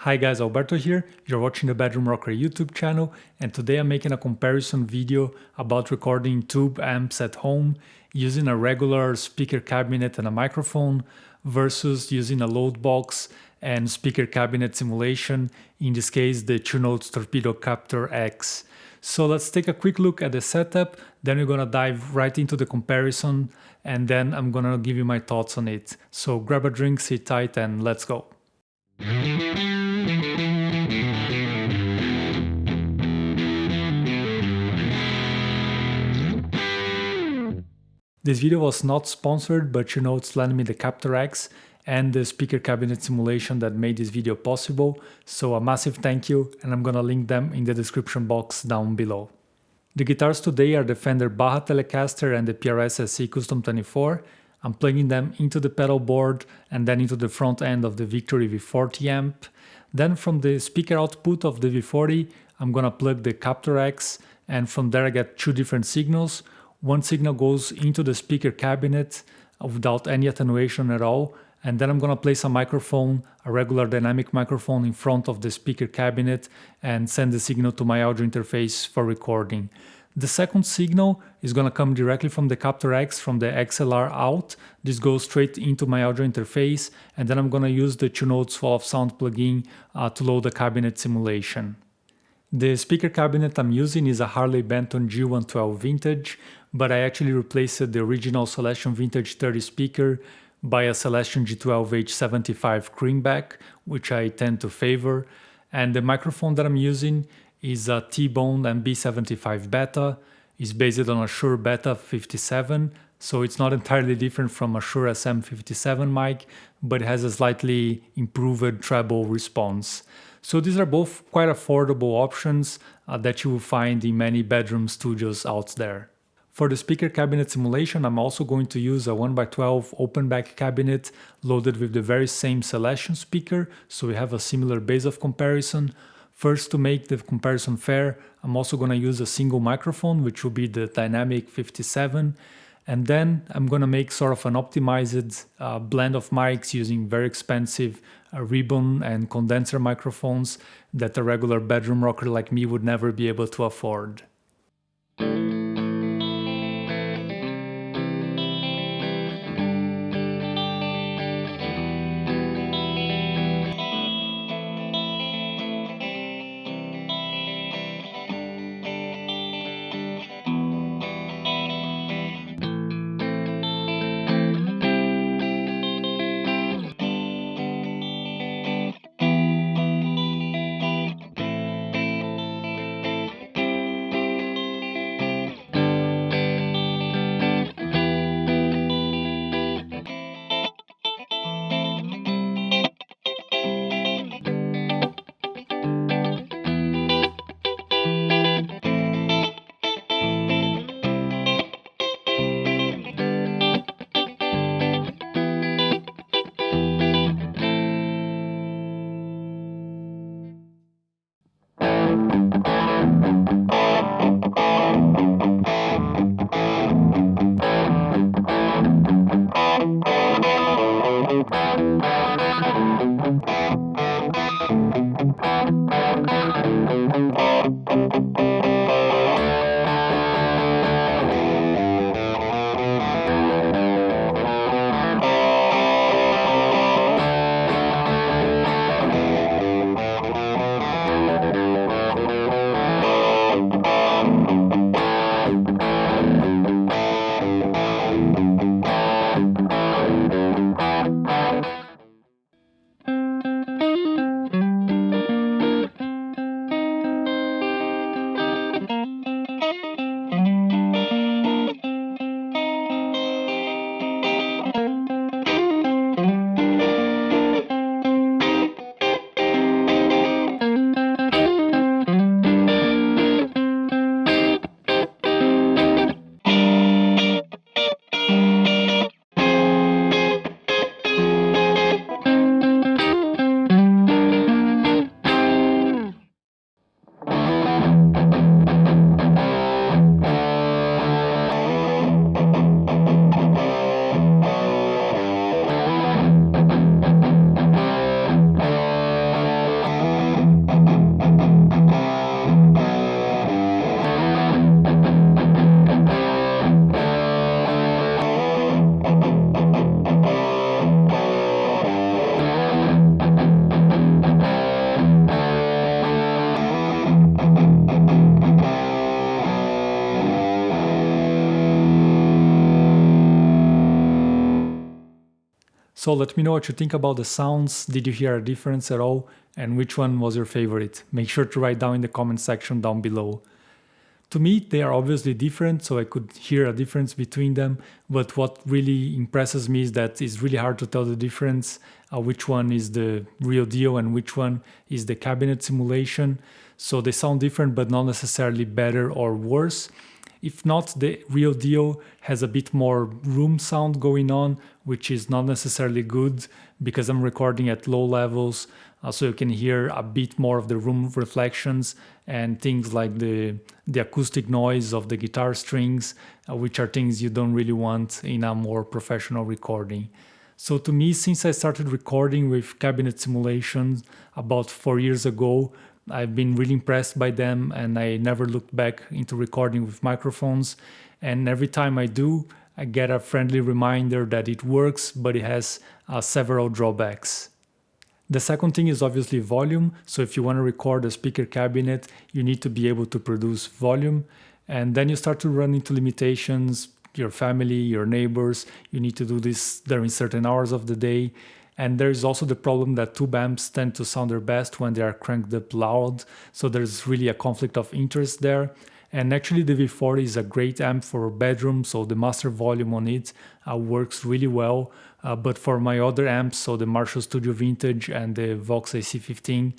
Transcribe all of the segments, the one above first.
Hi guys, Alberto here, you're watching the Bedroom Rocker YouTube channel, and today I'm making a comparison video about recording tube amps at home using a regular speaker cabinet and a microphone versus using a load box and speaker cabinet simulation, in this case the Two Notes Torpedo Captor X. So let's take a quick look at the setup, then we're gonna dive right into the comparison, and then I'm gonna give you my thoughts on it. So grab a drink, sit tight, and let's go. This video was not sponsored, but you know it's lending me the Captor X and the speaker cabinet simulation that made this video possible, so a massive thank you, and I'm gonna link them in the description box down below. The guitars today are the Fender Baja Telecaster and the PRS SC Custom 24. I'm plugging them into the pedal board and then into the front end of the Victory V40 amp. Then from the speaker output of the V40, I'm gonna plug the Captor X, and from there I get two different signals. One signal goes into the speaker cabinet without any attenuation at all, and then I'm gonna place a microphone, a regular dynamic microphone, in front of the speaker cabinet and send the signal to my audio interface for recording. The second signal is gonna come directly from the Captor X, from the XLR out. This goes straight into my audio interface, and then I'm gonna use the Two Notes Wall of Sound plugin to load the cabinet simulation. The speaker cabinet I'm using is a Harley Benton G112 Vintage, but I actually replaced the original Celestion Vintage 30 speaker by a Celestion G12H75 Creamback, which I tend to favor. And the microphone that I'm using is a T-Bone MB75 Beta. It's based on a Shure Beta 57, so it's not entirely different from a Shure SM57 mic, but it has a slightly improved treble response. So these are both quite affordable options that you will find in many bedroom studios out there. For the speaker cabinet simulation, I'm also going to use a 1x12 open back cabinet loaded with the very same Celestion speaker, so we have a similar base of comparison. First, to make the comparison fair, I'm also going to use a single microphone, which will be the Dynamic 57. And then I'm going to make sort of an optimized blend of mics using very expensive ribbon and condenser microphones that a regular bedroom rocker like me would never be able to afford. So let me know what you think about the sounds. Did you hear a difference at all? And which one was your favorite? Make sure to write down in the comment section down below. To me, they are obviously different, so I could hear a difference between them. But what really impresses me is that it's really hard to tell the difference, which one is the real deal and which one is the cabinet simulation. So they sound different, but not necessarily better or worse. If not, the real deal has a bit more room sound going on, which is not necessarily good because I'm recording at low levels, so you can hear a bit more of the room reflections and things like the acoustic noise of the guitar strings, which are things you don't really want in a more professional recording. So to me, since I started recording with cabinet simulations about 4 years ago, I've been really impressed by them, and I never looked back into recording with microphones. And every time I do, I get a friendly reminder that it works, but it has several drawbacks. The second thing is obviously volume. So if you want to record a speaker cabinet, you need to be able to produce volume. And then you start to run into limitations, your family, your neighbors. You need to do this during certain hours of the day. And there's also the problem that tube amps tend to sound their best when they are cranked up loud. So there's really a conflict of interest there. And actually the V40 is a great amp for bedroom, so the master volume on it works really well. But for my other amps, so the Marshall Studio Vintage and the Vox AC15,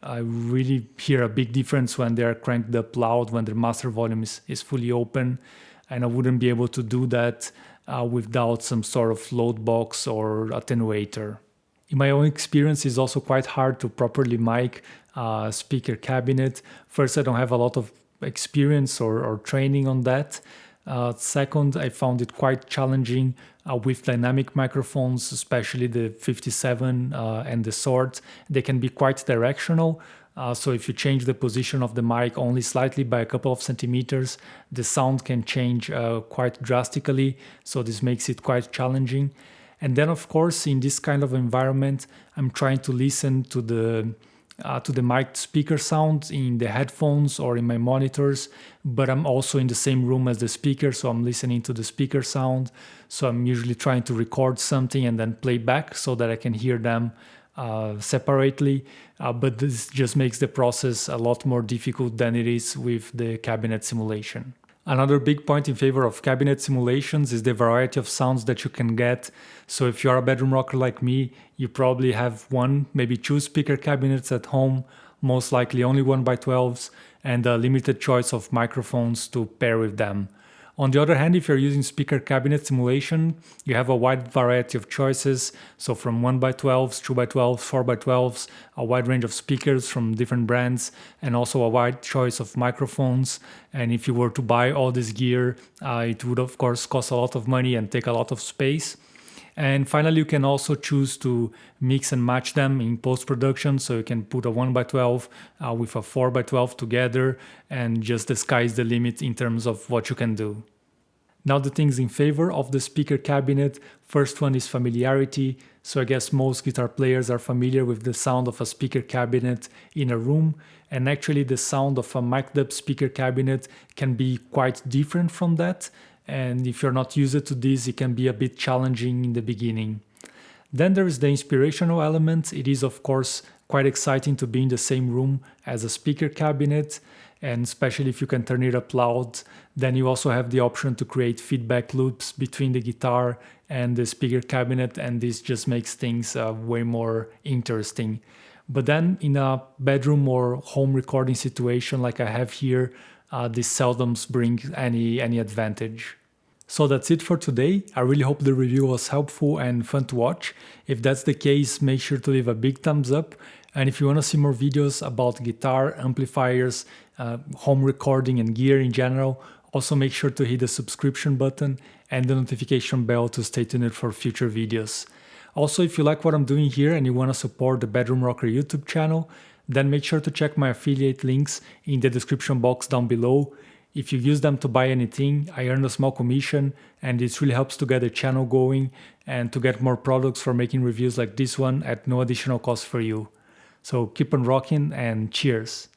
I really hear a big difference when they are cranked up loud, when the master volume is fully open. And I wouldn't be able to do that without some sort of load box or attenuator. In my own experience, it's also quite hard to properly mic a speaker cabinet. First, I don't have a lot of experience or training on that. Second, I found it quite challenging with dynamic microphones, especially the 57 and the Sword. They can be quite directional. So if you change the position of the mic only slightly by a couple of centimeters, the sound can change quite drastically. So this makes it quite challenging. And then, of course, in this kind of environment, I'm trying to listen to the mic speaker sound in the headphones or in my monitors, but I'm also in the same room as the speaker, so I'm listening to the speaker sound. So I'm usually trying to record something and then play back so that I can hear them separately, but this just makes the process a lot more difficult than it is with the cabinet simulation. Another big point in favor of cabinet simulations is the variety of sounds that you can get. So if you're a bedroom rocker like me, you probably have one, maybe two speaker cabinets at home, most likely only 1x12s, and a limited choice of microphones to pair with them. On the other hand, if you're using speaker cabinet simulation, you have a wide variety of choices. So from 1x12s, 2x12s, 4x12s, a wide range of speakers from different brands, and also a wide choice of microphones. And if you were to buy all this gear, it would of course cost a lot of money and take a lot of space. And finally, you can also choose to mix and match them in post-production. So you can put a 1x12 with a 4x12 together, and just the sky's the limit in terms of what you can do. Now the things in favor of the speaker cabinet. First one is familiarity. So I guess most guitar players are familiar with the sound of a speaker cabinet in a room. And actually the sound of a mic'd up speaker cabinet can be quite different from that. And if you're not used to this, it can be a bit challenging in the beginning. Then there is the inspirational element. It is, of course, quite exciting to be in the same room as a speaker cabinet, and especially if you can turn it up loud. Then you also have the option to create feedback loops between the guitar and the speaker cabinet, and this just makes things way more interesting. But then in a bedroom or home recording situation like I have here, this seldom brings any advantage. So that's it for today. I really hope the review was helpful and fun to watch. If that's the case, make sure to leave a big thumbs up. And if you want to see more videos about guitar, amplifiers, home recording and gear in general, also make sure to hit the subscription button and the notification bell to stay tuned for future videos. Also, if you like what I'm doing here and you want to support the Bedroom Rocker YouTube channel, then make sure to check my affiliate links in the description box down below. If you use them to buy anything, I earn a small commission, and this really helps to get the channel going and to get more products for making reviews like this one at no additional cost for you. So keep on rocking and cheers!